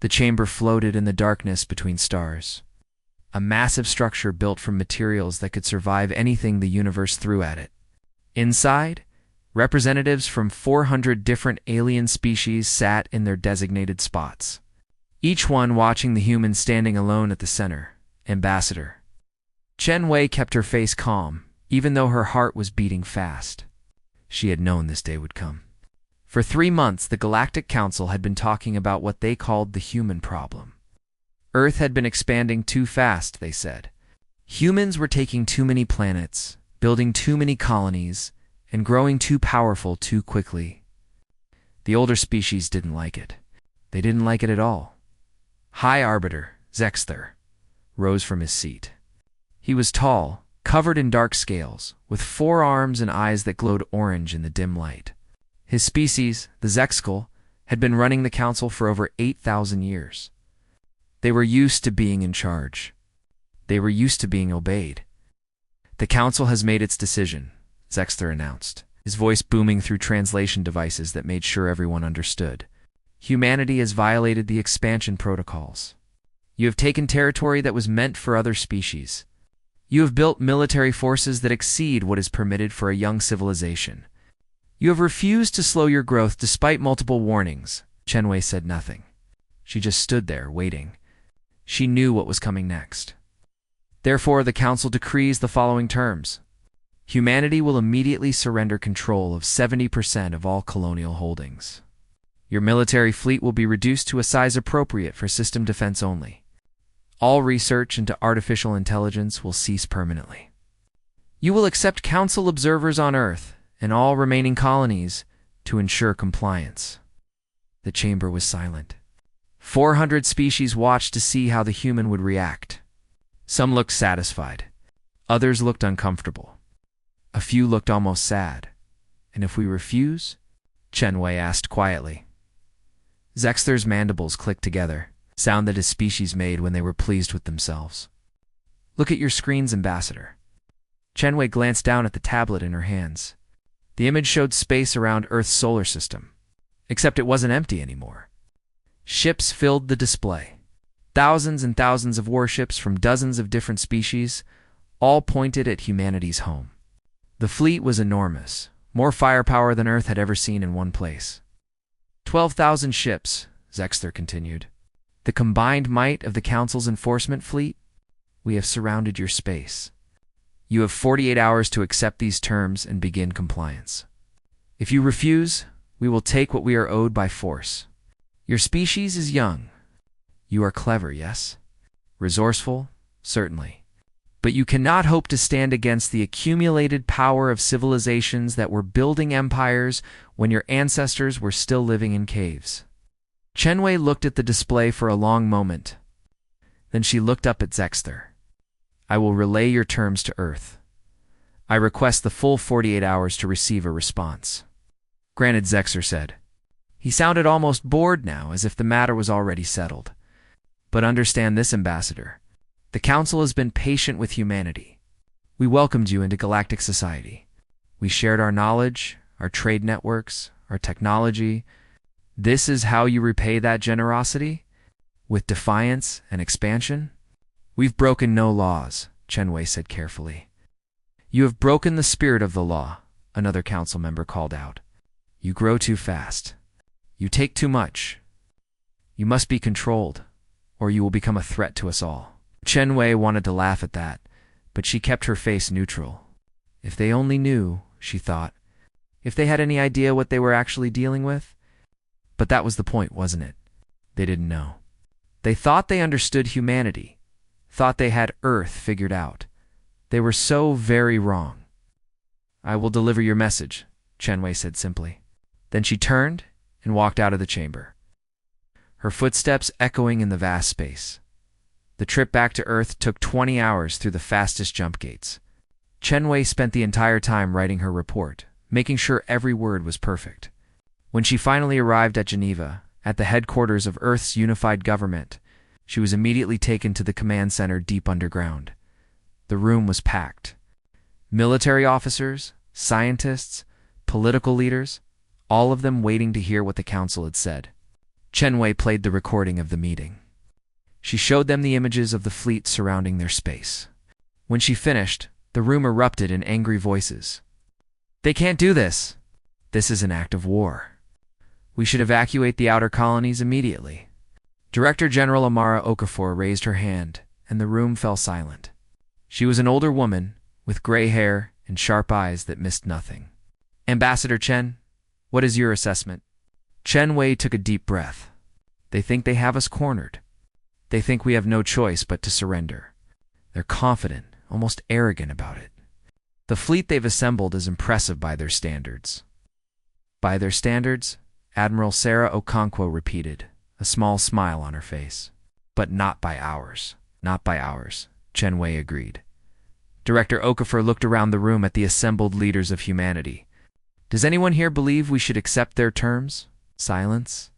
The chamber floated in the darkness between stars. A massive structure built from materials that could survive anything the universe threw at it. Inside, representatives from 400 different alien species sat in their designated spots, each one watching the human standing alone at the center, ambassador. Chen Wei kept her face calm, even though her heart was beating fast. She had known this day would come. For 3 months, the Galactic Council had been talking about what they called the human problem. Earth had been expanding too fast, they said. Humans were taking too many planets, building too many colonies, and growing too powerful too quickly. The older species didn't like it. They didn't like it at all. High Arbiter, Zexther, rose from his seat. He was tall, covered in dark scales, with 4 arms and eyes that glowed orange in the dim light. His species, the Zexkull, had been running the council for over 8,000 years. They were used to being in charge. They were used to being obeyed. The council has made its decision, Zexther announced, his voice booming through translation devices that made sure everyone understood. Humanity has violated the expansion protocols. You have taken territory that was meant for other species. You have built military forces that exceed what is permitted for a young civilization. You have refused to slow your growth despite multiple warnings. Chen Wei said nothing. She just stood there, waiting. She knew what was coming next. Therefore, the Council decrees the following terms. Humanity will immediately surrender control of 70% of all colonial holdings. Your military fleet will be reduced to a size appropriate for system defense only. All research into artificial intelligence will cease permanently. You will accept Council observers on Earth and all remaining colonies to ensure compliance. The chamber was silent. 400 species watched to see how the human would react. Some looked satisfied. Others looked uncomfortable. A few looked almost sad. And if we refuse? Chen Wei asked quietly. Zexther's mandibles clicked together, sound that his species made when they were pleased with themselves. Look at your screens, Ambassador. Chen Wei glanced down at the tablet in her hands. The image showed space around Earth's solar system, except it wasn't empty anymore. Ships filled the display. Thousands and thousands of warships from dozens of different species, all pointed at humanity's home. The fleet was enormous, more firepower than Earth had ever seen in one place. 12,000 ships, Zexther continued. The combined might of the Council's enforcement fleet? We have surrounded your space. You have 48 hours to accept these terms and begin compliance. If you refuse, we will take what we are owed by force. Your species is young. You are clever, yes? Resourceful? Certainly. But you cannot hope to stand against the accumulated power of civilizations that were building empires when your ancestors were still living in caves. Chen Wei looked at the display for a long moment. Then she looked up at Zexther. I will relay your terms to Earth. I request the full 48 hours to receive a response. Granted, Zexther said. He sounded almost bored now, as if the matter was already settled. But understand this, Ambassador. The Council has been patient with humanity. We welcomed you into galactic society. We shared our knowledge, our trade networks, our technology. This is how you repay that generosity? With defiance and expansion? We've broken no laws, Chen Wei said carefully. You have broken the spirit of the law, another council member called out. You grow too fast. You take too much. You must be controlled, or you will become a threat to us all. Chen Wei wanted to laugh at that, but she kept her face neutral. If they only knew, she thought. If they had any idea what they were actually dealing with. But that was the point, wasn't it? They didn't know. They thought they understood humanity, thought they had Earth figured out. They were so very wrong. I will deliver your message, Chen Wei said simply. Then she turned and walked out of the chamber, her footsteps echoing in the vast space. The trip back to Earth took 20 hours through the fastest jump gates. Chen Wei spent the entire time writing her report, making sure every word was perfect. When she finally arrived at Geneva, at the headquarters of Earth's unified government, she was immediately taken to the command center deep underground. The room was packed. Military officers, scientists, political leaders, all of them waiting to hear what the council had said. Chen Wei played the recording of the meeting. She showed them the images of the fleet surrounding their space. When she finished, the room erupted in angry voices. They can't do this! This is an act of war. We should evacuate the outer colonies immediately. Director General Amara Okafor raised her hand, and the room fell silent. She was an older woman, with gray hair and sharp eyes that missed nothing. Ambassador Chen, what is your assessment? Chen Wei took a deep breath. They think they have us cornered. They think we have no choice but to surrender. They're confident, almost arrogant about it. The fleet they've assembled is impressive by their standards. By their standards? Admiral Sarah Okonkwo repeated, a small smile on her face. But not by ours. Not by ours, Chen Wei agreed. Director Okafor looked around the room at the assembled leaders of humanity. Does anyone here believe we should accept their terms? Silence.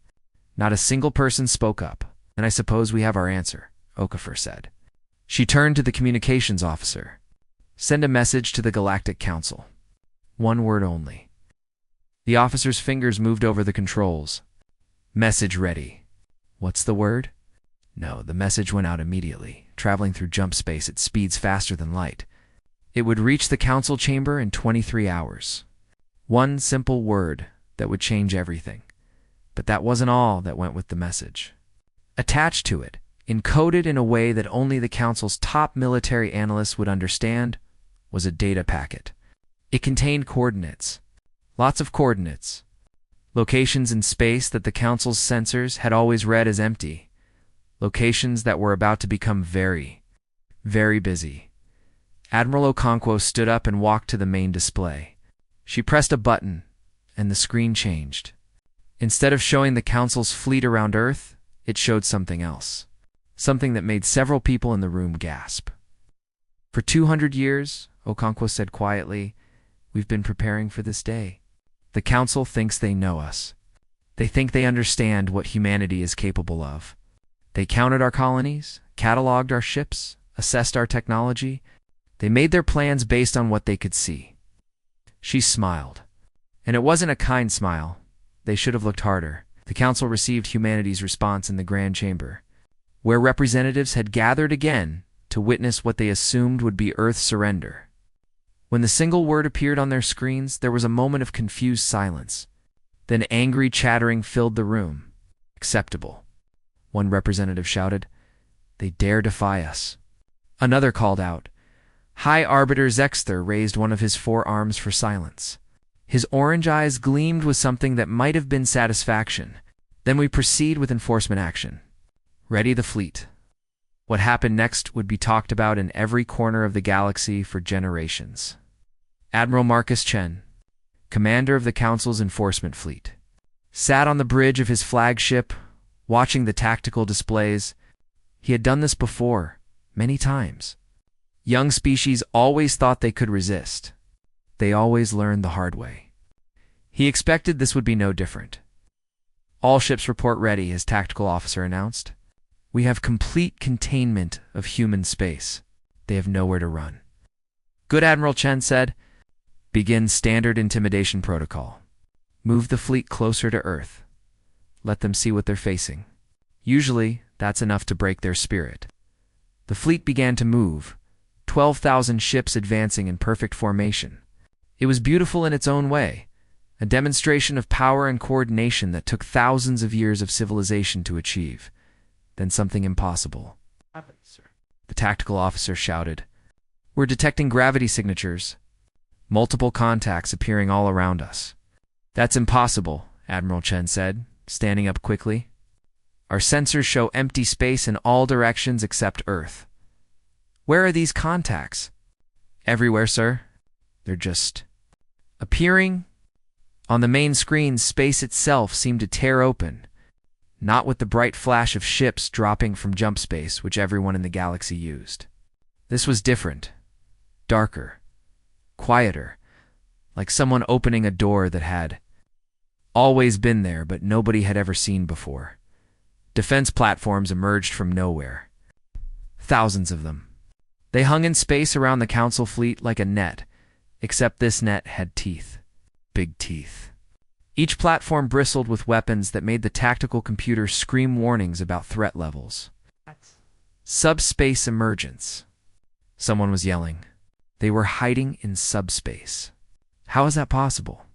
Not a single person spoke up. And I suppose we have our answer, Okafor said. She turned to the communications officer. Send a message to the Galactic Council. One word only. The officer's fingers moved over the controls. Message ready. What's the word? No, the message went out immediately, traveling through jump space at speeds faster than light. It would reach the council chamber in 23 hours. One simple word that would change everything. But that wasn't all that went with the message. Attached to it, encoded in a way that only the council's top military analysts would understand, was a data packet. It contained coordinates. Lots of coordinates. Locations in space that the council's sensors had always read as empty. Locations that were about to become very, very busy. Admiral Okonkwo stood up and walked to the main display. She pressed a button, and the screen changed. Instead of showing the council's fleet around Earth, it showed something else. Something that made several people in the room gasp. For 200 years, Okonkwo said quietly, we've been preparing for this day. The council thinks they know us. They think they understand what humanity is capable of. They counted our colonies, cataloged our ships, assessed our technology. They made their plans based on what they could see. She smiled. And it wasn't a kind smile. They should have looked harder. The council received humanity's response in the Grand Chamber, where representatives had gathered again to witness what they assumed would be Earth's surrender. When the single word appeared on their screens, there was a moment of confused silence. Then angry chattering filled the room. Acceptable. One representative shouted, they dare defy us. Another called out. High Arbiter Zexther raised one of his forearms for silence. His orange eyes gleamed with something that might have been satisfaction. Then we proceed with enforcement action. Ready the fleet. What happened next would be talked about in every corner of the galaxy for generations. Admiral Marcus Chen, commander of the Council's enforcement fleet, sat on the bridge of his flagship, watching the tactical displays. He had done this before, many times. Young species always thought they could resist. They always learned the hard way. He expected this would be no different. All ships report ready, his tactical officer announced. We have complete containment of human space. They have nowhere to run. Good, Admiral Chen said. Begin standard intimidation protocol. Move the fleet closer to Earth. Let them see what they're facing. Usually, that's enough to break their spirit. The fleet began to move, 12,000 ships advancing in perfect formation. It was beautiful in its own way, a demonstration of power and coordination that took thousands of years of civilization to achieve. Then something impossible. The tactical officer shouted, we're detecting gravity signatures. Multiple contacts appearing all around us. That's impossible, Admiral Chen said, standing up quickly. Our sensors show empty space in all directions except Earth. Where are these contacts? Everywhere, sir. They're just appearing. On the main screen, space itself seemed to tear open, not with the bright flash of ships dropping from jump space which everyone in the galaxy used. This was different, darker, quieter, like someone opening a door that had always been there but nobody had ever seen before. Defense platforms emerged from nowhere. Thousands of them. They hung in space around the Council fleet like a net, except this net had teeth. Big teeth. Each platform bristled with weapons that made the tactical computer scream warnings about threat levels. Subspace emergence. Someone was yelling. They were hiding in subspace. How is that possible?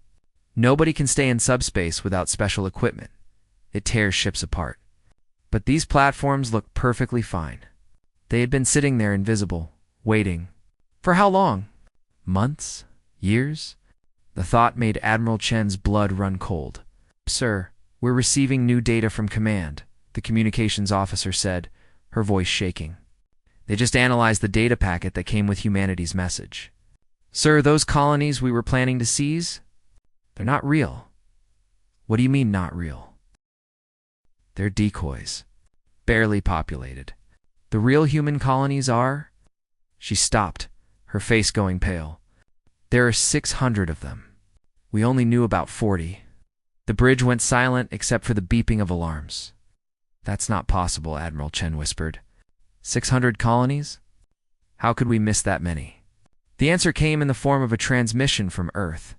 Nobody can stay in subspace without special equipment. It tears ships apart. But these platforms looked perfectly fine. They had been sitting there invisible, waiting. For how long? Months? Years? The thought made Admiral Chen's blood run cold. "Sir, we're receiving new data from command," the communications officer said, her voice shaking. "They just analyzed the data packet that came with humanity's message. Sir, those colonies we were planning to seize? They're not real." "What do you mean, not real?" "They're decoys. Barely populated. The real human colonies are—" She stopped, her face going pale. "There are 600 of them. We only knew about 40. The bridge went silent except for the beeping of alarms." "That's not possible," Admiral Chen whispered. 600 colonies? How could we miss that many?" The answer came in the form of a transmission from Earth.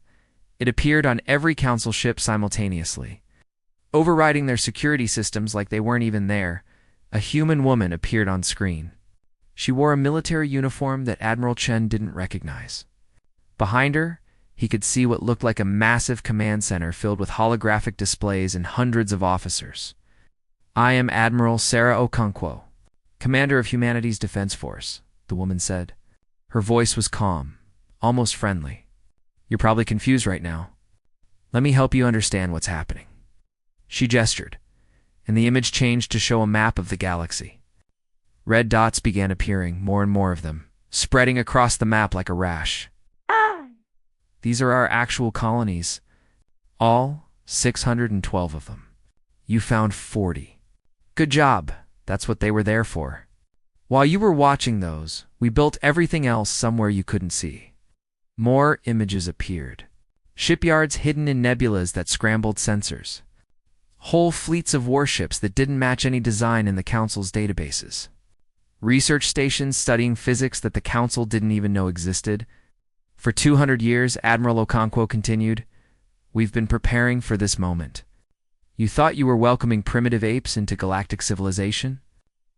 It appeared on every council ship simultaneously. Overriding their security systems like they weren't even there, a human woman appeared on screen. She wore a military uniform that Admiral Chen didn't recognize. Behind her, he could see what looked like a massive command center filled with holographic displays and hundreds of officers. "I am Admiral Sarah Okonkwo, Commander of Humanity's Defense Force," the woman said. Her voice was calm, almost friendly. "You're probably confused right now. Let me help you understand what's happening." She gestured, and the image changed to show a map of the galaxy. Red dots began appearing, more and more of them, spreading across the map like a rash. "These are our actual colonies. All 612 of them. You found 40. Good job. That's what they were there for. While you were watching those, we built everything else somewhere you couldn't see." More images appeared. Shipyards hidden in nebulas that scrambled sensors. Whole fleets of warships that didn't match any design in the Council's databases. Research stations studying physics that the Council didn't even know existed. "For 200 years, Admiral Okonkwo continued, we've been preparing for this moment. You thought you were welcoming primitive apes into galactic civilization?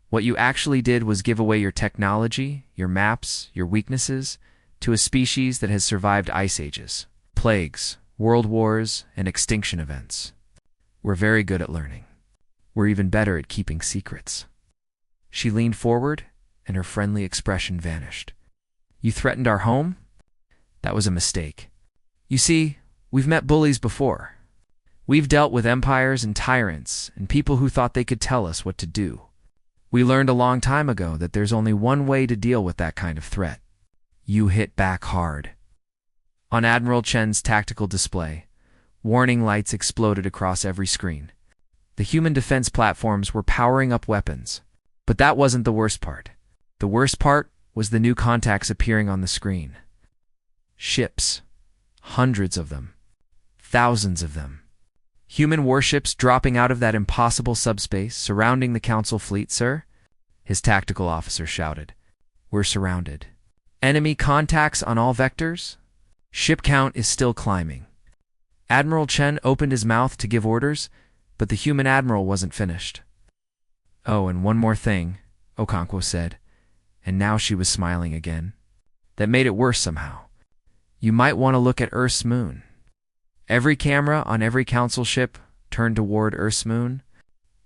What you actually did was give away your technology, your maps, your weaknesses, to a species that has survived ice ages, plagues, world wars, and extinction events. We're very good at learning. We're even better at keeping secrets." She leaned forward, and her friendly expression vanished. "You threatened our home? That was a mistake. You see, we've met bullies before. We've dealt with empires and tyrants and people who thought they could tell us what to do. We learned a long time ago that there's only one way to deal with that kind of threat. You hit back hard." On Admiral Chen's tactical display, warning lights exploded across every screen. The human defense platforms were powering up weapons. But that wasn't the worst part. The worst part was the new contacts appearing on the screen. Ships. Hundreds of them. Thousands of them. Human warships dropping out of that impossible subspace, surrounding the Council fleet, sir? His tactical officer shouted. "We're surrounded. Enemy contacts on all vectors? Ship count is still climbing." Admiral Chen opened his mouth to give orders, but the human admiral wasn't finished. "Oh, and one more thing," Okonkwo said, and now she was smiling again. "That made it worse somehow. You might want to look at Earth's moon." Every camera on every council ship turned toward Earth's moon.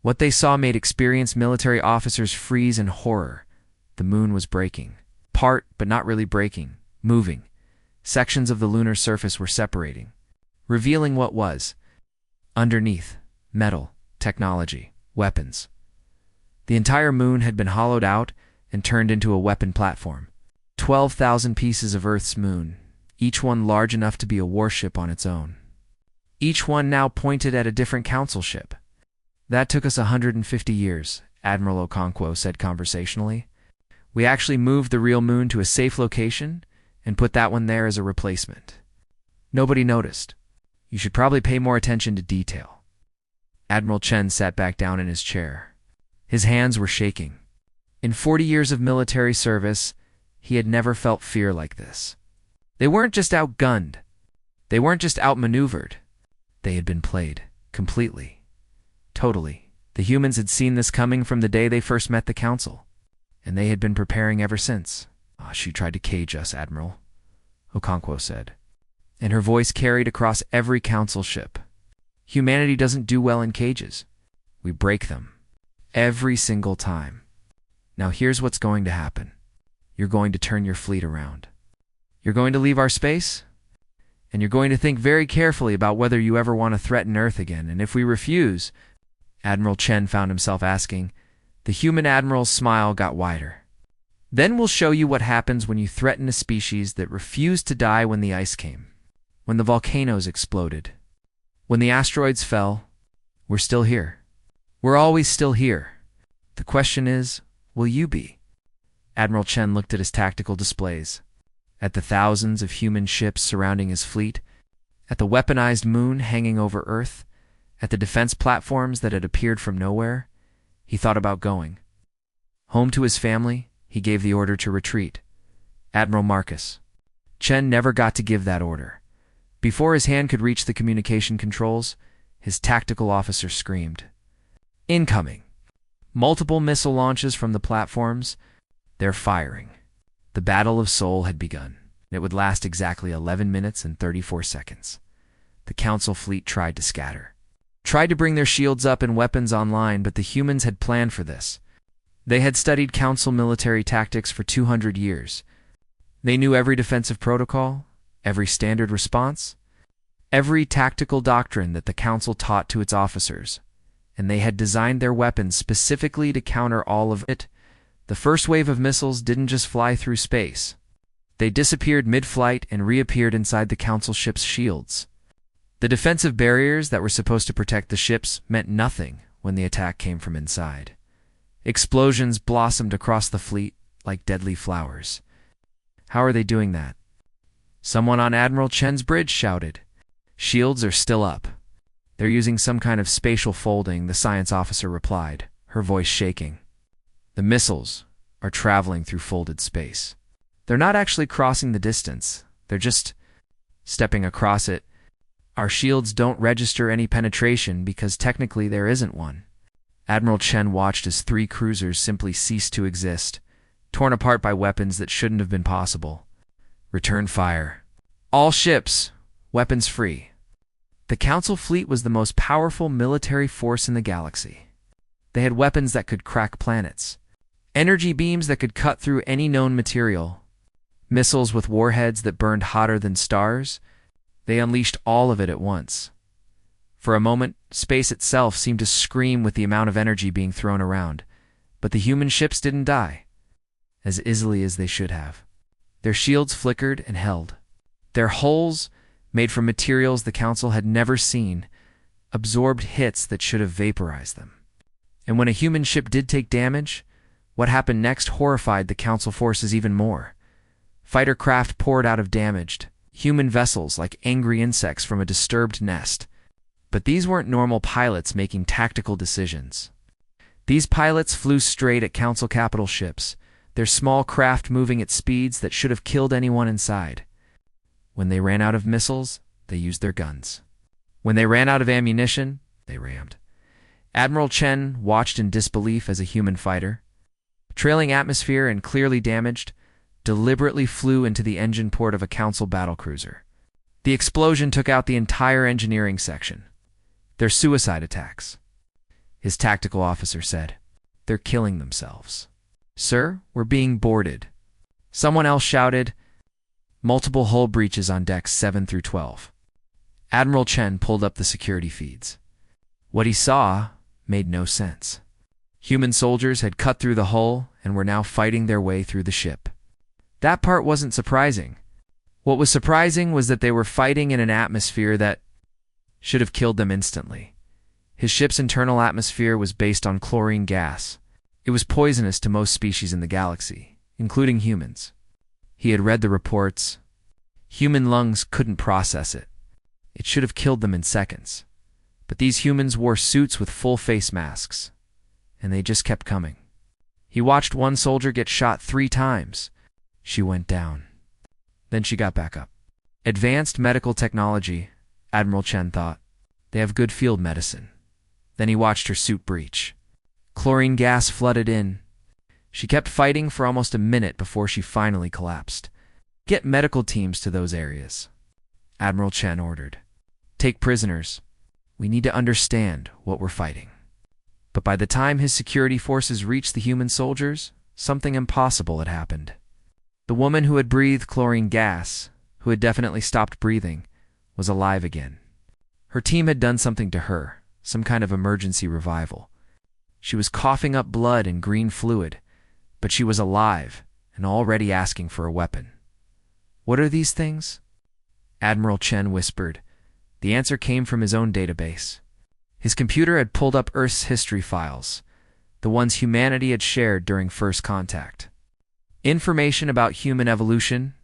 What they saw made experienced military officers freeze in horror. The moon was breaking. Part, but not really breaking. Moving. Sections of the lunar surface were separating. Revealing what was. Underneath. Metal. Technology. Weapons. The entire moon had been hollowed out and turned into a weapon platform. 12,000 pieces of Earth's moon, each one large enough to be a warship on its own. Each one now pointed at a different council ship. "That took us 150 years, Admiral Okonkwo said conversationally. "We actually moved the real moon to a safe location and put that one there as a replacement. Nobody noticed. You should probably pay more attention to detail." Admiral Chen sat back down in his chair. His hands were shaking. In 40 years of military service, he had never felt fear like this. They weren't just outgunned. They weren't just outmaneuvered. They had been played. Completely. Totally. The humans had seen this coming from the day they first met the Council, and they had been preparing ever since. She tried to cage us, Admiral, Okonkwo said, and her voice carried across every Council ship. Humanity doesn't do well in cages. We break them. Every single time. Now here's what's going to happen. You're going to turn your fleet around. You're going to leave our space, and you're going to think very carefully about whether you ever want to threaten Earth again, and if we refuse, Admiral Chen found himself asking. The human admiral's smile got wider. Then we'll show you what happens when you threaten a species that refused to die when the ice came, when the volcanoes exploded, when the asteroids fell. We're still here. We're always still here. The question is, will you be? Admiral Chen looked at his tactical displays, at the thousands of human ships surrounding his fleet, at the weaponized moon hanging over Earth, at the defense platforms that had appeared from nowhere. He thought about going. Home to his family, he gave the order to retreat. Admiral Marcus. Chen never got to give that order. Before his hand could reach the communication controls, his tactical officer screamed. Incoming! Multiple missile launches from the platforms. They're firing. The Battle of Seoul had begun. It would last exactly 11 minutes and 34 seconds. The Council fleet tried to scatter. Tried to bring their shields up and weapons online, but the humans had planned for this. They had studied Council military tactics for 200 years. They knew every defensive protocol, every standard response, every tactical doctrine that the Council taught to its officers, and they had designed their weapons specifically to counter all of it. The first wave of missiles didn't just fly through space. They disappeared mid-flight and reappeared inside the Council ship's shields. The defensive barriers that were supposed to protect the ships meant nothing when the attack came from inside. Explosions blossomed across the fleet like deadly flowers. How are they doing that? Someone on Admiral Chen's bridge shouted. Shields are still up. They're using some kind of spatial folding, the science officer replied, her voice shaking. The missiles are traveling through folded space. They're not actually crossing the distance. They're just stepping across it. Our shields don't register any penetration because technically there isn't one. Admiral Chen watched as 3 cruisers simply ceased to exist, torn apart by weapons that shouldn't have been possible. Return fire. All ships, weapons free. The Council fleet was the most powerful military force in the galaxy. They had weapons that could crack planets, energy beams that could cut through any known material, missiles with warheads that burned hotter than stars. They unleashed all of it at once. For a moment, space itself seemed to scream with the amount of energy being thrown around, but the human ships didn't die, as easily as they should have. Their shields flickered and held. Their hulls, made from materials the Council had never seen, absorbed hits that should have vaporized them. And when a human ship did take damage, what happened next horrified the Council forces even more. Fighter craft poured out of damaged, human vessels like angry insects from a disturbed nest. But these weren't normal pilots making tactical decisions. These pilots flew straight at Council capital ships, their small craft moving at speeds that should have killed anyone inside. When they ran out of missiles, they used their guns. When they ran out of ammunition, they rammed. Admiral Chen watched in disbelief as a human fighter, trailing atmosphere and clearly damaged, deliberately flew into the engine port of a Council battlecruiser. The explosion took out the entire engineering section. They're suicide attacks. His tactical officer said. They're killing themselves. Sir, we're being boarded. Someone else shouted. Multiple hull breaches on decks 7 through 12. Admiral Chen pulled up the security feeds. What he saw made no sense. Human soldiers had cut through the hull and were now fighting their way through the ship. That part wasn't surprising. What was surprising was that they were fighting in an atmosphere that should have killed them instantly. His ship's internal atmosphere was based on chlorine gas. It was poisonous to most species in the galaxy, including humans. He had read the reports. Human lungs couldn't process it. It should have killed them in seconds. But these humans wore suits with full face masks, and they just kept coming. He watched one soldier get shot 3 times. She went down. Then she got back up. Advanced medical technology, Admiral Chen thought. They have good field medicine. Then he watched her suit breach. Chlorine gas flooded in. She kept fighting for almost a minute before she finally collapsed. Get medical teams to those areas, Admiral Chen ordered. Take prisoners. We need to understand what we're fighting. But by the time his security forces reached the human soldiers, something impossible had happened. The woman who had breathed chlorine gas, who had definitely stopped breathing, was alive again. Her team had done something to her, some kind of emergency revival. She was coughing up blood and green fluid, but she was alive and already asking for a weapon. What are these things? Admiral Chen whispered. The answer came from his own database. His computer had pulled up Earth's history files, the ones humanity had shared during first contact. Information about human evolution,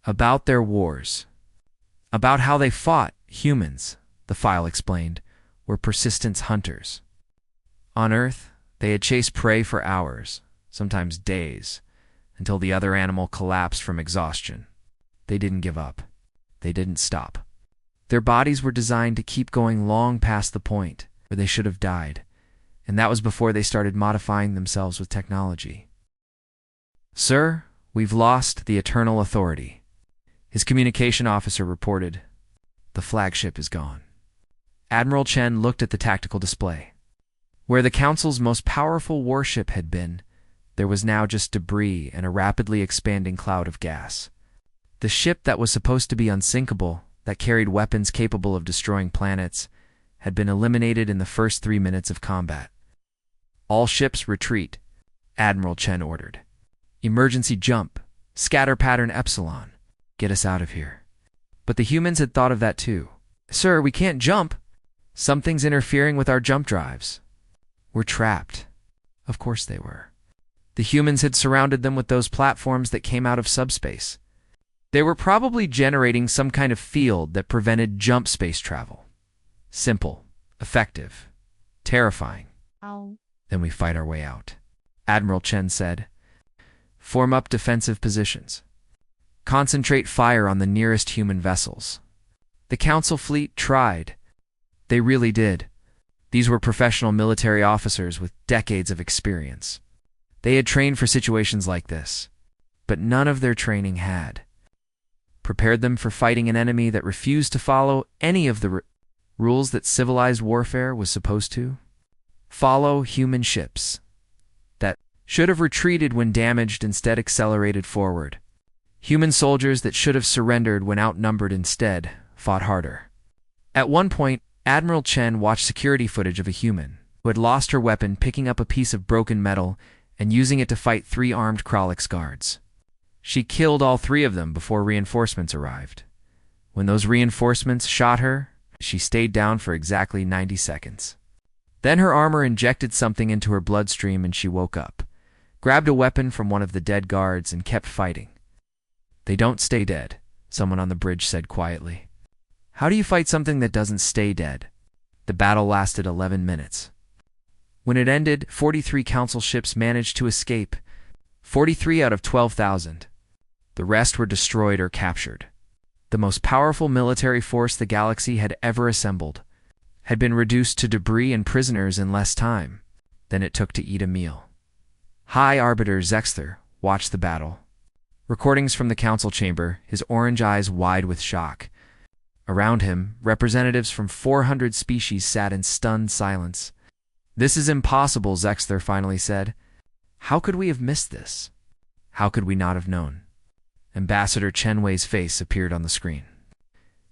about their wars, about how they fought. Humans, the file explained, were persistence hunters. On Earth, they had chased prey for hours, sometimes days, until the other animal collapsed from exhaustion. They didn't give up. They didn't stop. Their bodies were designed to keep going long past the point where they should have died, and that was before they started modifying themselves with technology. Sir, we've lost the Eternal Authority, his communication officer reported. The flagship is gone. Admiral Chen looked at the tactical display. Where the Council's most powerful warship had been, there was now just debris and a rapidly expanding cloud of gas. The ship that was supposed to be unsinkable, that carried weapons capable of destroying planets, had been eliminated in the first 3 minutes of combat. All ships retreat, Admiral Chen ordered. Emergency jump, scatter pattern Epsilon. Get us out of here. But the humans had thought of that too. Sir, we can't jump. Something's interfering with our jump drives. We're trapped. Of course they were. The humans had surrounded them with those platforms that came out of subspace. They were probably generating some kind of field that prevented jump space travel. Simple, effective, terrifying. Ow. Then we fight our way out, Admiral Chen said. Form up defensive positions. Concentrate fire on the nearest human vessels. The Council fleet tried. They really did. These were professional military officers with decades of experience. They had trained for situations like this, but none of their training had prepared them for fighting an enemy that refused to follow any of the rules that civilized warfare was supposed to. Follow human ships that should have retreated when damaged, instead accelerated forward. Human soldiers that should have surrendered when outnumbered instead fought harder. At one point, Admiral Chen watched security footage of a human who had lost her weapon picking up a piece of broken metal and using it to fight 3 armed Kralix guards. She killed all 3 of them before reinforcements arrived. When those reinforcements shot her, she stayed down for exactly 90 seconds. Then her armor injected something into her bloodstream and she woke up, grabbed a weapon from one of the dead guards and kept fighting. They don't stay dead, someone on the bridge said quietly. How do you fight something that doesn't stay dead? The battle lasted 11 minutes. When it ended, 43 Council ships managed to escape, 43 out of 12,000. The rest were destroyed or captured. The most powerful military force the galaxy had ever assembled had been reduced to debris and prisoners in less time than it took to eat a meal. High Arbiter Zexther watched the battle. Recordings from the Council chamber, his orange eyes wide with shock. Around him, representatives from 400 species sat in stunned silence. This is impossible, Zexther finally said. How could we have missed this? How could we not have known? Ambassador Chen Wei's face appeared on the screen.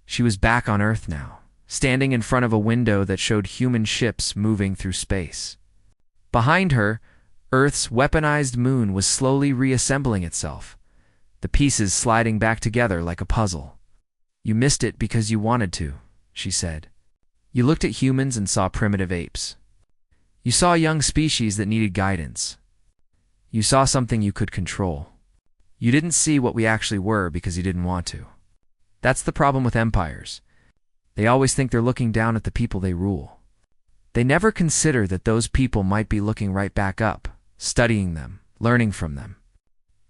She was back on Earth now, standing in front of a window that showed human ships moving through space. Behind her, Earth's weaponized moon was slowly reassembling itself, the pieces sliding back together like a puzzle. You missed it because you wanted to, she said. You looked at humans and saw primitive apes. You saw a young species that needed guidance. You saw something you could control. You didn't see what we actually were because you didn't want to. That's the problem with empires. They always think they're looking down at the people they rule. They never consider that those people might be looking right back up, studying them, learning from them,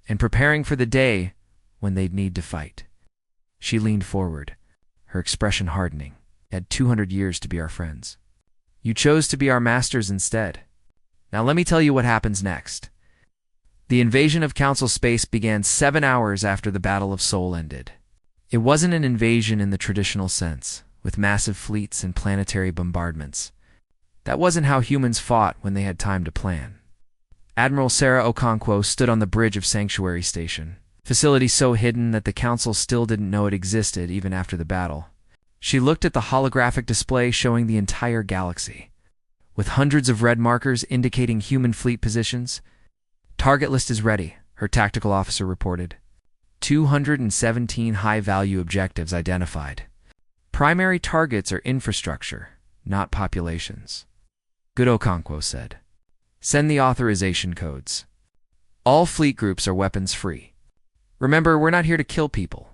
and preparing for the day when they'd need to fight. She leaned forward, her expression hardening. Had 200 years to be our friends. You chose to be our masters instead. Now let me tell you what happens next. The invasion of Council space began 7 hours after the Battle of Sol ended. It wasn't an invasion in the traditional sense, with massive fleets and planetary bombardments. That wasn't how humans fought when they had time to plan. Admiral Sarah Okonkwo stood on the bridge of Sanctuary Station, facility so hidden that the Council still didn't know it existed even after the battle. She looked at the holographic display showing the entire galaxy, with hundreds of red markers indicating human fleet positions. Target list is ready, her tactical officer reported. 217 high-value objectives identified. Primary targets are infrastructure, not populations. Good, Okonkwo said. Send the authorization codes. All fleet groups are weapons-free. Remember, we're not here to kill people.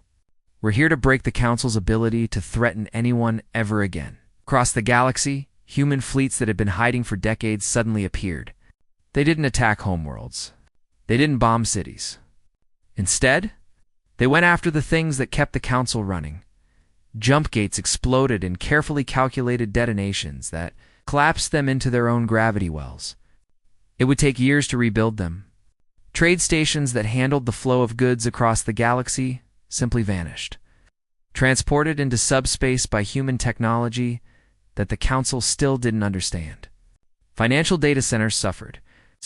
We're here to break the Council's ability to threaten anyone ever again. Across the galaxy, human fleets that had been hiding for decades suddenly appeared. They didn't attack homeworlds. They didn't bomb cities. Instead, they went after the things that kept the Council running. Jump gates exploded in carefully calculated detonations that collapsed them into their own gravity wells. It would take years to rebuild them. Trade stations that handled the flow of goods across the galaxy simply vanished, transported into subspace by human technology that the Council still didn't understand. Financial data centers suffered.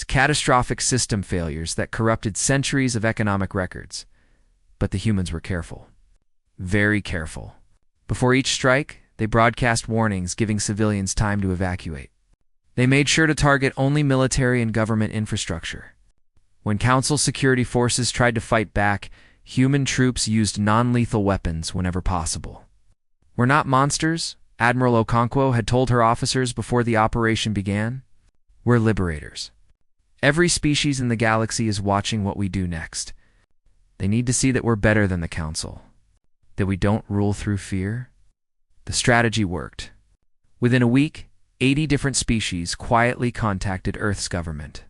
Catastrophic system failures that corrupted centuries of economic records. But the humans were careful. Very careful. Before each strike, they broadcast warnings giving civilians time to evacuate. They made sure to target only military and government infrastructure. When Council security forces tried to fight back, human troops used non-lethal weapons whenever possible. We're not monsters, Admiral Okonkwo had told her officers before the operation began. We're liberators. Every species in the galaxy is watching what we do next. They need to see that we're better than the Council, that we don't rule through fear. The strategy worked. Within a week, 80 different species quietly contacted Earth's government.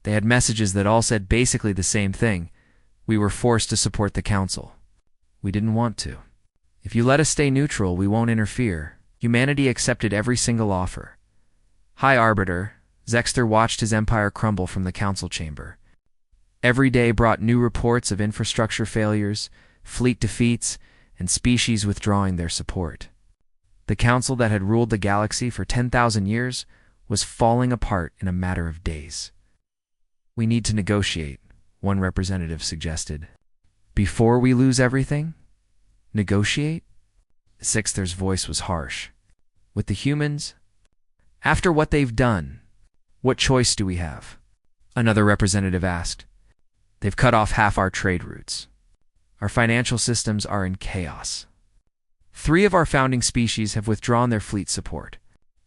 They had messages that all said basically the same thing. We were forced to support the Council. We didn't want to. If you let us stay neutral, we won't interfere. Humanity accepted every single offer. High Arbiter, Zexter watched his empire crumble from the Council chamber. Every day brought new reports of infrastructure failures, fleet defeats, and species withdrawing their support. The Council that had ruled the galaxy for 10,000 years was falling apart in a matter of days. We need to negotiate, one representative suggested. Before we lose everything? Negotiate? Zexter's voice was harsh. With the humans? After what they've done, what choice do we have? Another representative asked. They've cut off half our trade routes. Our financial systems are in chaos. 3 of our founding species have withdrawn their fleet support.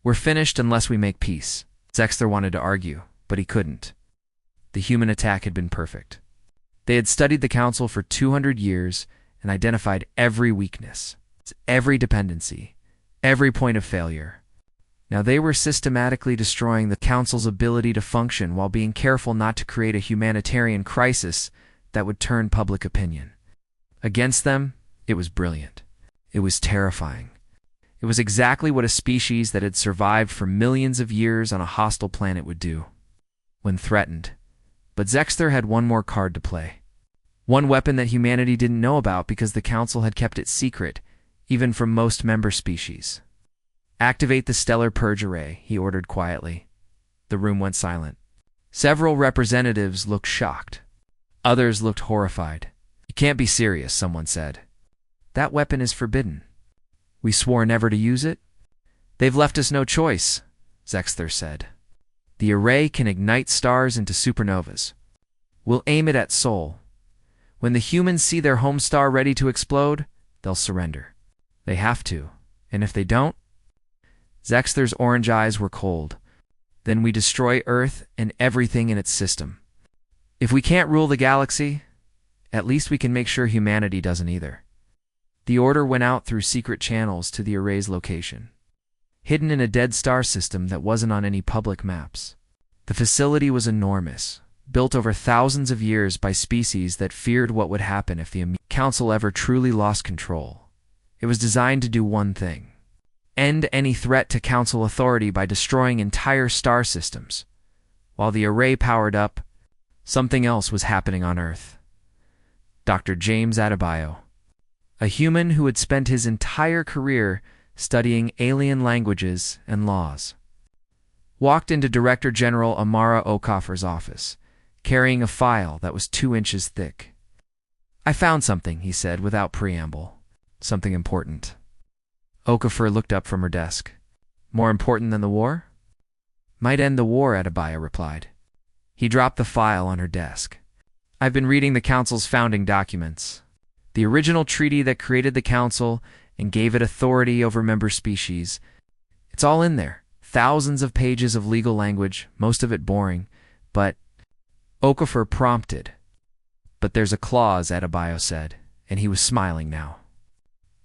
We're finished unless we make peace. Zexter wanted to argue, but he couldn't. The human attack had been perfect. They had studied the Council for 200 years and identified every weakness, every dependency, every point of failure. Now they were systematically destroying the Council's ability to function while being careful not to create a humanitarian crisis that would turn public opinion. Against them, it was brilliant. It was terrifying. It was exactly what a species that had survived for millions of years on a hostile planet would do when threatened. But Zexter had one more card to play. One weapon that humanity didn't know about because the Council had kept it secret, even from most member species. Activate the Stellar Purge Array, he ordered quietly. The room went silent. Several representatives looked shocked. Others looked horrified. You can't be serious, someone said. That weapon is forbidden. We swore never to use it? They've left us no choice, Zexter said. The array can ignite stars into supernovas. We'll aim it at Sol. When the humans see their home star ready to explode, they'll surrender. They have to. And if they don't? Zexter's orange eyes were cold. Then we destroy Earth and everything in its system. If we can't rule the galaxy, at least we can make sure humanity doesn't either. The order went out through secret channels to the array's location, hidden in a dead star system that wasn't on any public maps. The facility was enormous, built over thousands of years by species that feared what would happen if the Council ever truly lost control. It was designed to do one thing: End any threat to Council authority by destroying entire star systems. While the array powered up, something else was happening on Earth. Dr. James Adebayo, a human who had spent his entire career studying alien languages and laws, walked into Director General Amara Okafor's office, carrying a file that was 2 inches thick. "I found something," he said without preamble. "Something important." Okafor looked up from her desk. "More important than the war?" "Might end the war," Adebayo replied. He dropped the file on her desk. "I've been reading the Council's founding documents. The original treaty that created the Council and gave it authority over member species. It's all in there. Thousands of pages of legal language, most of it boring, but—" Okafor prompted. "But there's a clause," Adebayo said, and he was smiling now.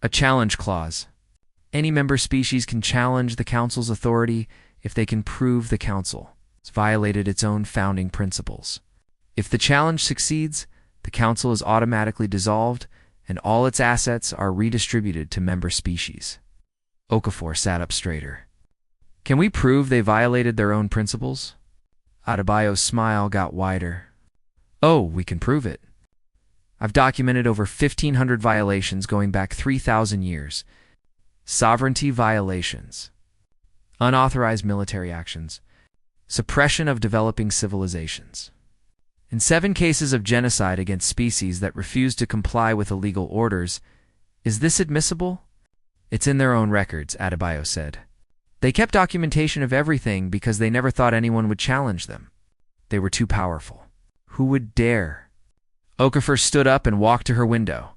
"A challenge clause. Any member species can challenge the Council's authority if they can prove the Council has violated its own founding principles. If the challenge succeeds, the Council is automatically dissolved and all its assets are redistributed to member species." Okafor sat up straighter. "Can we prove they violated their own principles?" Adebayo's smile got wider. "Oh, we can prove it. I've documented over 1,500 violations going back 3,000 years. Sovereignty violations, unauthorized military actions, suppression of developing civilizations. In 7 cases of genocide against species that refused to comply with illegal orders. Is this admissible?" "It's in their own records," Adebayo said. "They kept documentation of everything because they never thought anyone would challenge them. They were too powerful. Who would dare?" Okafor stood up and walked to her window.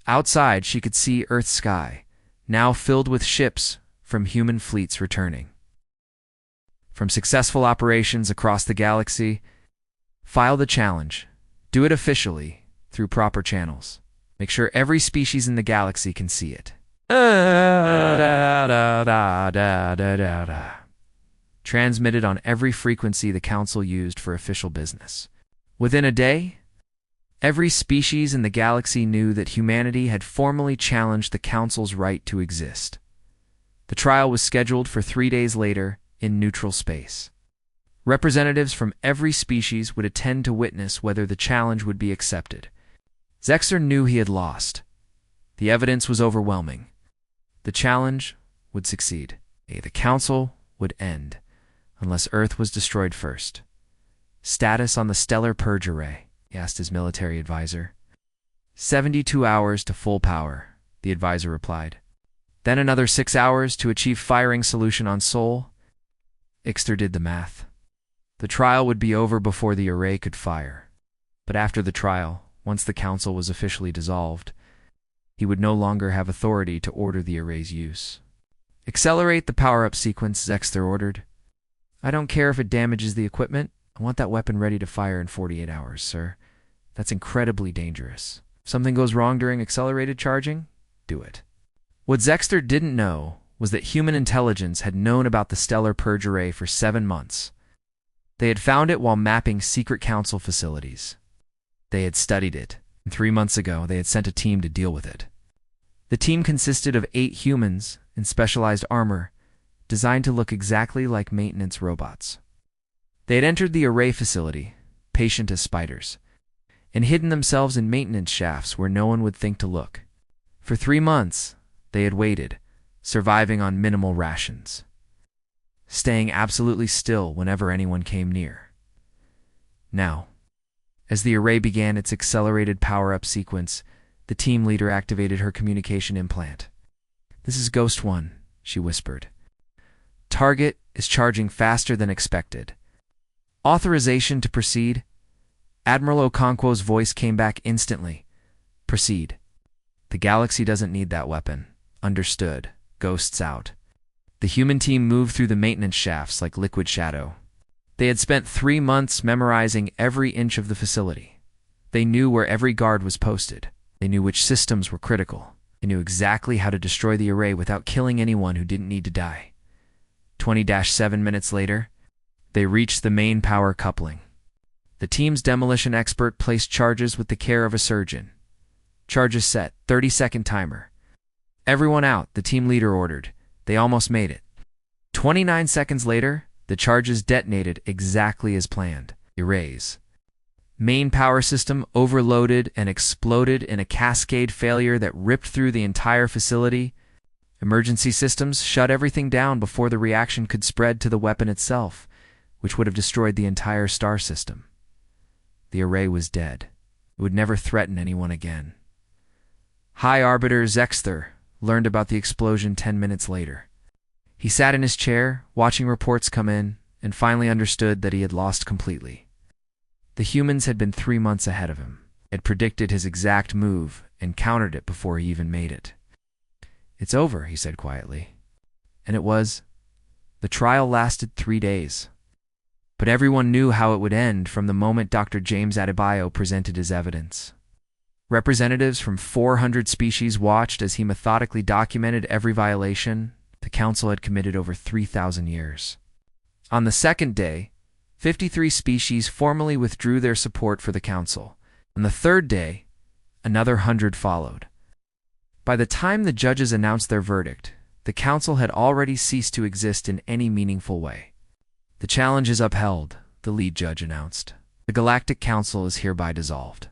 Outside, she could see Earth's sky, now filled with ships from human fleets returning from successful operations across the galaxy. "File the challenge. Do it officially, through proper channels. Make sure every species in the galaxy can see it." Transmitted on every frequency the Council used for official business. Within a day, every species in the galaxy knew that humanity had formally challenged the Council's right to exist. The trial was scheduled for 3 days later in neutral space. Representatives from every species would attend to witness whether the challenge would be accepted. Zexter knew he had lost. The evidence was overwhelming. The challenge would succeed. The Council would end, unless Earth was destroyed first. "Status on the Stellar Purge Array?" he asked his military advisor. 72 hours to full power," the advisor replied. "Then another 6 hours to achieve firing solution on Sol." Ixter did the math. The trial would be over before the array could fire. But after the trial, once the Council was officially dissolved, he would no longer have authority to order the array's use. "Accelerate the power-up sequence," Zexter ordered. "I don't care if it damages the equipment. I want that weapon ready to fire in 48 hours, sir. That's incredibly dangerous. If something goes wrong during accelerated charging, do it." What Zexter didn't know was that human intelligence had known about the Stellar Purge Array for 7 months. They had found it while mapping secret Council facilities. They had studied it, and 3 months ago they had sent a team to deal with it. The team consisted of 8 humans in specialized armor, designed to look exactly like maintenance robots. They had entered the array facility, patient as spiders, and hidden themselves in maintenance shafts where no one would think to look. For 3 months, they had waited, surviving on minimal rations, staying absolutely still whenever anyone came near. Now, as the array began its accelerated power-up sequence, the team leader activated her communication implant. "This is Ghost One," she whispered. "Target is charging faster than expected. Authorization to proceed?" Admiral Okonkwo's voice came back instantly. "Proceed. The galaxy doesn't need that weapon." "Understood. Ghosts out." The human team moved through the maintenance shafts like liquid shadow. They had spent 3 months memorizing every inch of the facility. They knew where every guard was posted. They knew which systems were critical. They knew exactly how to destroy the array without killing anyone who didn't need to die. 20-7 minutes later, they reached the main power coupling. The team's demolition expert placed charges with the care of a surgeon. "Charges set, 30-second timer." "Everyone out," the team leader ordered. They almost made it. 29 seconds later, the charges detonated exactly as planned. Erase. Main power system overloaded and exploded in a cascade failure that ripped through the entire facility. Emergency systems shut everything down before the reaction could spread to the weapon itself, which would have destroyed the entire star system. The array was dead. It would never threaten anyone again. High Arbiter Zexther learned about the explosion 10 minutes later. He sat in his chair, watching reports come in, and finally understood that he had lost completely. The humans had been 3 months ahead of him, had predicted his exact move, and countered it before he even made it. "It's over," he said quietly. And it was. The trial lasted 3 days. But everyone knew how it would end from the moment Dr. James Adebayo presented his evidence. Representatives from 400 species watched as he methodically documented every violation the Council had committed over 3,000 years. On the second day, 53 species formally withdrew their support for the Council. On the third day, another 100 followed. By the time the judges announced their verdict, the Council had already ceased to exist in any meaningful way. "The challenge is upheld," the lead judge announced. "The Galactic Council is hereby dissolved.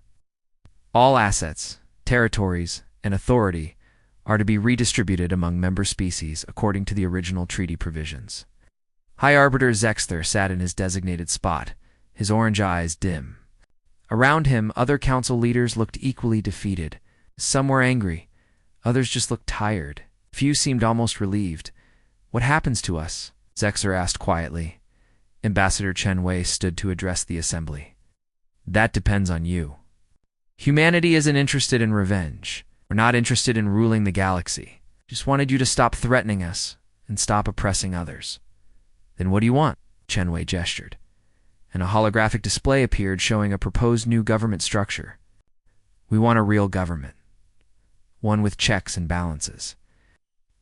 All assets, territories, and authority are to be redistributed among member species according to the original treaty provisions." High Arbiter Zexther sat in his designated spot, his orange eyes dim. Around him, other council leaders looked equally defeated. Some were angry, others just looked tired. Few seemed almost relieved. "What happens to us?" Zexther asked quietly. Ambassador Chen Wei stood to address the assembly. "That depends on you. Humanity isn't interested in revenge. We're not interested in ruling the galaxy. Just wanted you to stop threatening us and stop oppressing others." "Then what do you want?" Chen Wei gestured, and a holographic display appeared showing a proposed new government structure. "We want a real government. One with checks and balances.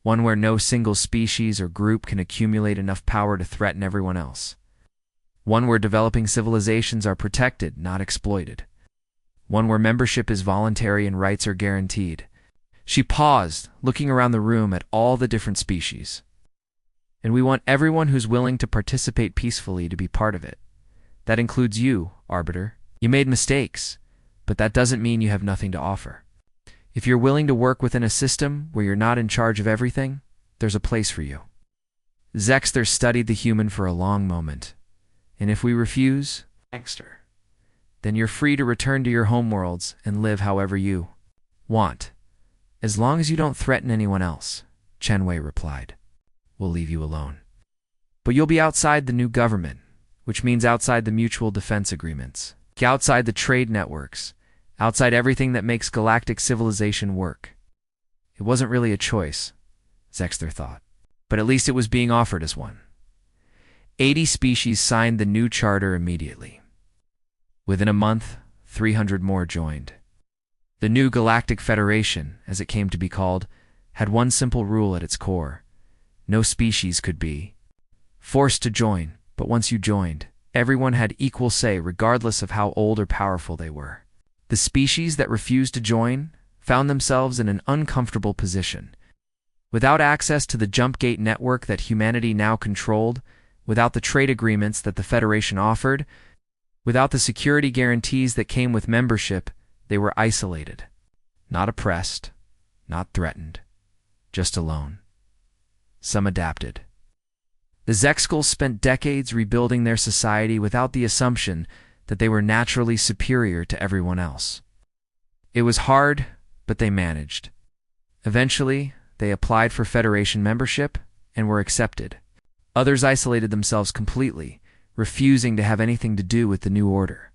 One where no single species or group can accumulate enough power to threaten everyone else. One where developing civilizations are protected, not exploited. One where membership is voluntary and rights are guaranteed." She paused, looking around the room at all the different species. "And we want everyone who's willing to participate peacefully to be part of it. That includes you, Arbiter. You made mistakes, but that doesn't mean you have nothing to offer. If you're willing to work within a system where you're not in charge of everything, there's a place for you." Zexther studied the human for a long moment. "And if we refuse, Zexther, then you're free to return to your homeworlds and live however you want. As long as you don't threaten anyone else," Chen Wei replied. "We'll leave you alone. But you'll be outside the new government, which means outside the mutual defense agreements, outside the trade networks, outside everything that makes galactic civilization work." It wasn't really a choice, Zexther thought, but at least it was being offered as one. 80 species signed the new charter immediately. Within a month, 300 more joined. The new Galactic Federation, as it came to be called, had one simple rule at its core. No species could be forced to join, but once you joined, everyone had equal say regardless of how old or powerful they were. The species that refused to join found themselves in an uncomfortable position. Without access to the jump gate network that humanity now controlled, without the trade agreements that the Federation offered, without the security guarantees that came with membership, they were isolated. Not oppressed, not threatened, just alone. Some adapted. The Zexkull spent decades rebuilding their society without the assumption that they were naturally superior to everyone else. It was hard, but they managed. Eventually, they applied for Federation membership and were accepted. Others isolated themselves completely, refusing to have anything to do with the new order.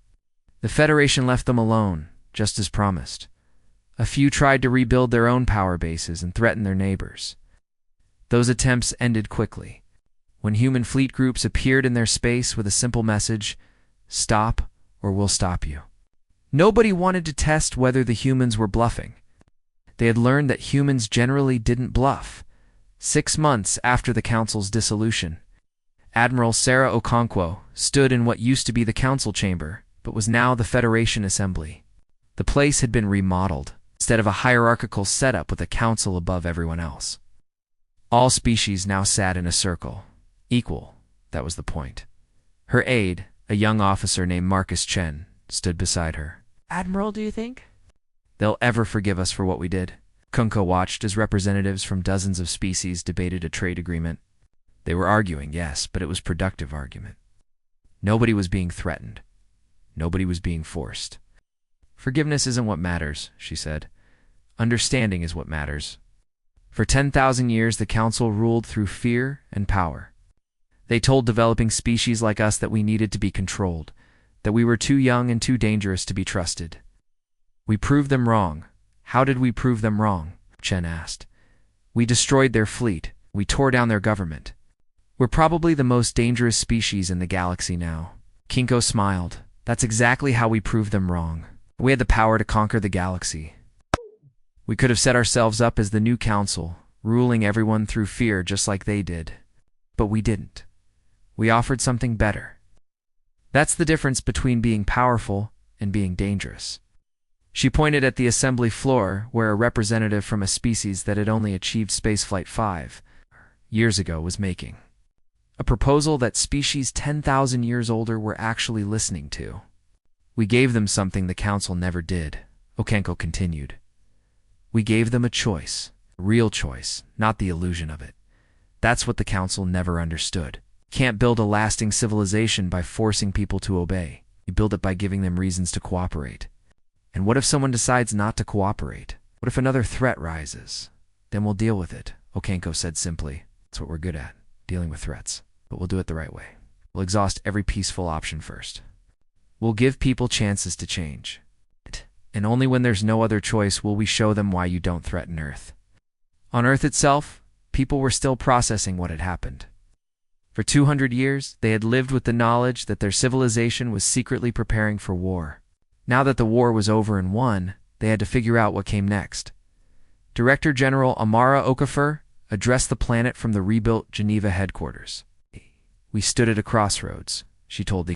The Federation left them alone, just as promised. A few tried to rebuild their own power bases and threaten their neighbors. Those attempts ended quickly, when human fleet groups appeared in their space with a simple message: "Stop, or we'll stop you." Nobody wanted to test whether the humans were bluffing. They had learned that humans generally didn't bluff. 6 months after the Council's dissolution, Admiral Sarah Okonkwo stood in what used to be the Council chamber, but was now the Federation Assembly. The place had been remodeled, instead of a hierarchical setup with a council above everyone else. All species now sat in a circle. Equal, that was the point. Her aide, a young officer named Marcus Chen, stood beside her. Admiral, do you think? They'll ever forgive us for what we did. Kunko watched as representatives from dozens of species debated a trade agreement. They were arguing, yes, but it was productive argument. Nobody was being threatened. Nobody was being forced. Forgiveness isn't what matters, she said. Understanding is what matters. For 10,000 years, the Council ruled through fear and power. They told developing species like us that we needed to be controlled, that we were too young and too dangerous to be trusted. We proved them wrong. How did we prove them wrong? Chen asked. We destroyed their fleet. We tore down their government. We're probably the most dangerous species in the galaxy now. Kinko smiled. That's exactly how we proved them wrong. We had the power to conquer the galaxy. We could have set ourselves up as the new council, ruling everyone through fear just like they did. But we didn't. We offered something better. That's the difference between being powerful and being dangerous. She pointed at the assembly floor where a representative from a species that had only achieved spaceflight 5 years ago was making a proposal that species 10,000 years older were actually listening to. We gave them something the council never did, Okenko continued. We gave them a choice, a real choice, not the illusion of it. That's what the council never understood. You can't build a lasting civilization by forcing people to obey. You build it by giving them reasons to cooperate. And what if someone decides not to cooperate? What if another threat rises? Then we'll deal with it, Okenko said simply. That's what we're good at, dealing with threats. But we'll do it the right way. We'll exhaust every peaceful option first. We'll give people chances to change. And only when there's no other choice will we show them why you don't threaten Earth. On Earth itself, people were still processing what had happened. For 200 years, they had lived with the knowledge that their civilization was secretly preparing for war. Now that the war was over and won, they had to figure out what came next. Director General Amara Okafor addressed the planet from the rebuilt Geneva headquarters. We stood at a crossroads, she told the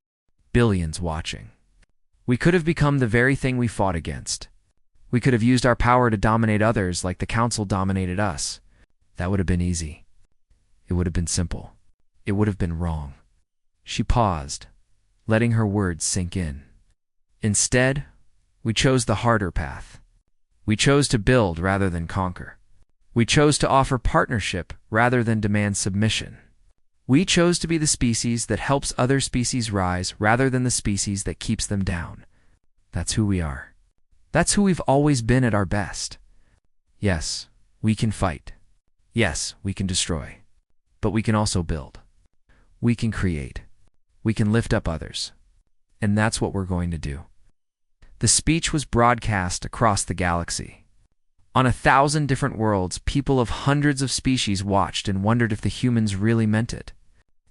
billions watching. We could have become the very thing we fought against. We could have used our power to dominate others like the Council dominated us. That would have been easy. It would have been simple. It would have been wrong. She paused, letting her words sink in. Instead, we chose the harder path. We chose to build rather than conquer. We chose to offer partnership rather than demand submission. We chose to be the species that helps other species rise rather than the species that keeps them down. That's who we are. That's who we've always been at our best. Yes, we can fight. Yes, we can destroy. But we can also build. We can create. We can lift up others. And that's what we're going to do. The speech was broadcast across the galaxy. On 1,000 different worlds, people of hundreds of species watched and wondered if the humans really meant it.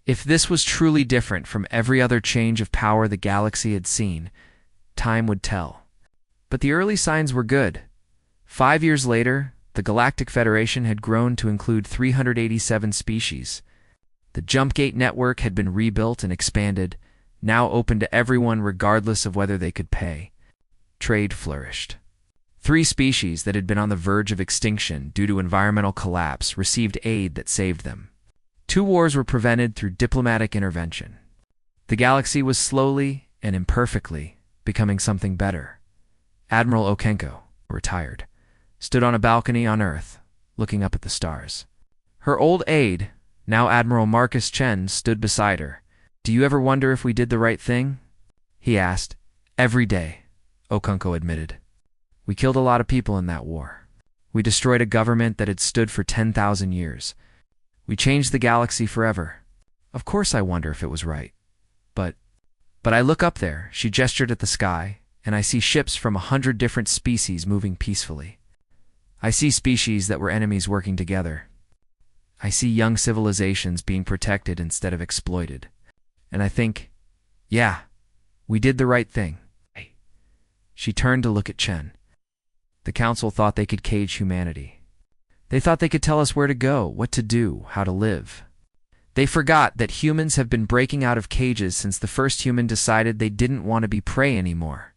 If this was truly different from every other change of power the galaxy had seen, time would tell. But the early signs were good. 5 years later, the Galactic Federation had grown to include 387 species. The Jumpgate network had been rebuilt and expanded, now open to everyone regardless of whether they could pay. Trade flourished. 3 species that had been on the verge of extinction due to environmental collapse received aid that saved them. 2 wars were prevented through diplomatic intervention. The galaxy was slowly and imperfectly becoming something better. Admiral Okenko, retired, stood on a balcony on Earth, looking up at the stars. Her old aide, now Admiral Marcus Chen, stood beside her. Do you ever wonder if we did the right thing? He asked. Every day, Okenko admitted. We killed a lot of people in that war. We destroyed a government that had stood for 10,000 years. We changed the galaxy forever. Of course I wonder if it was right. But I look up there, she gestured at the sky, and I see ships from 100 different species moving peacefully. I see species that were enemies working together. I see young civilizations being protected instead of exploited. And I think, yeah, we did the right thing. She turned to look at Chen. The Council thought they could cage humanity. They thought they could tell us where to go, what to do, how to live. They forgot that humans have been breaking out of cages since the first human decided they didn't want to be prey anymore.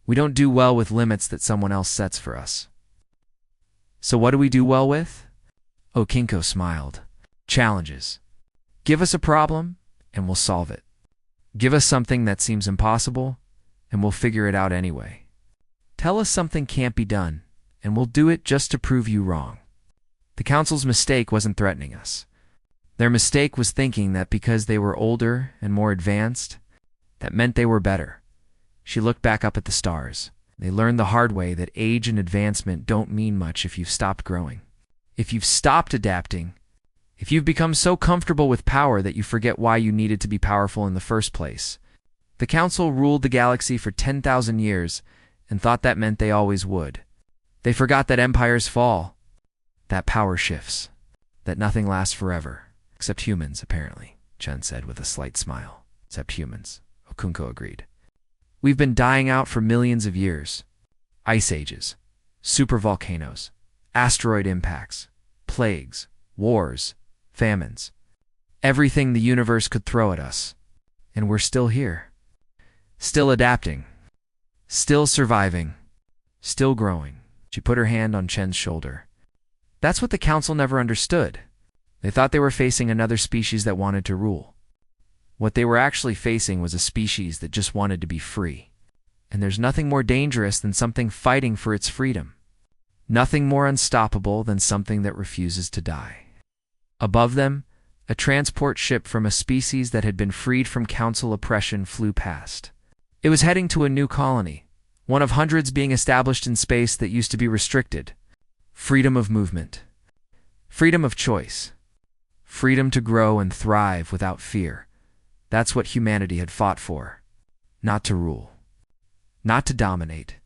We don't do well with limits that someone else sets for us. So what do we do well with? Okinko smiled. Challenges. Give us a problem, and we'll solve it. Give us something that seems impossible, and we'll figure it out anyway. Tell us something can't be done, and we'll do it just to prove you wrong. The Council's mistake wasn't threatening us. Their mistake was thinking that because they were older and more advanced, that meant they were better. She looked back up at the stars. They learned the hard way that age and advancement don't mean much if you've stopped growing. If you've stopped adapting, if you've become so comfortable with power that you forget why you needed to be powerful in the first place. The Council ruled the galaxy for 10,000 years and thought that meant they always would. They forgot that empires fall, that power shifts, that nothing lasts forever. Except humans, apparently, Chen said with a slight smile. Except humans, Okunko agreed. We've been dying out for millions of years. Ice ages, supervolcanoes, asteroid impacts, plagues, wars, famines. Everything the universe could throw at us. And we're still here. Still adapting. Still surviving. Still growing. She put her hand on Chen's shoulder. That's what the Council never understood. They thought they were facing another species that wanted to rule. What they were actually facing was a species that just wanted to be free. And there's nothing more dangerous than something fighting for its freedom. Nothing more unstoppable than something that refuses to die. Above them, a transport ship from a species that had been freed from Council oppression flew past. It was heading to a new colony, one of hundreds being established in space that used to be restricted. Freedom of movement. Freedom of choice. Freedom to grow and thrive without fear. That's what humanity had fought for. Not to rule. Not to dominate.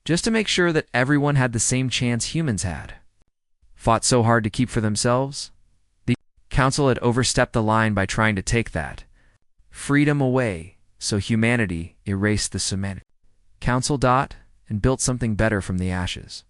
Just to make sure that everyone had the same chance humans had. Fought so hard to keep for themselves? The Council had overstepped the line by trying to take that freedom away, so humanity erased the semantic Council and built something better from the ashes.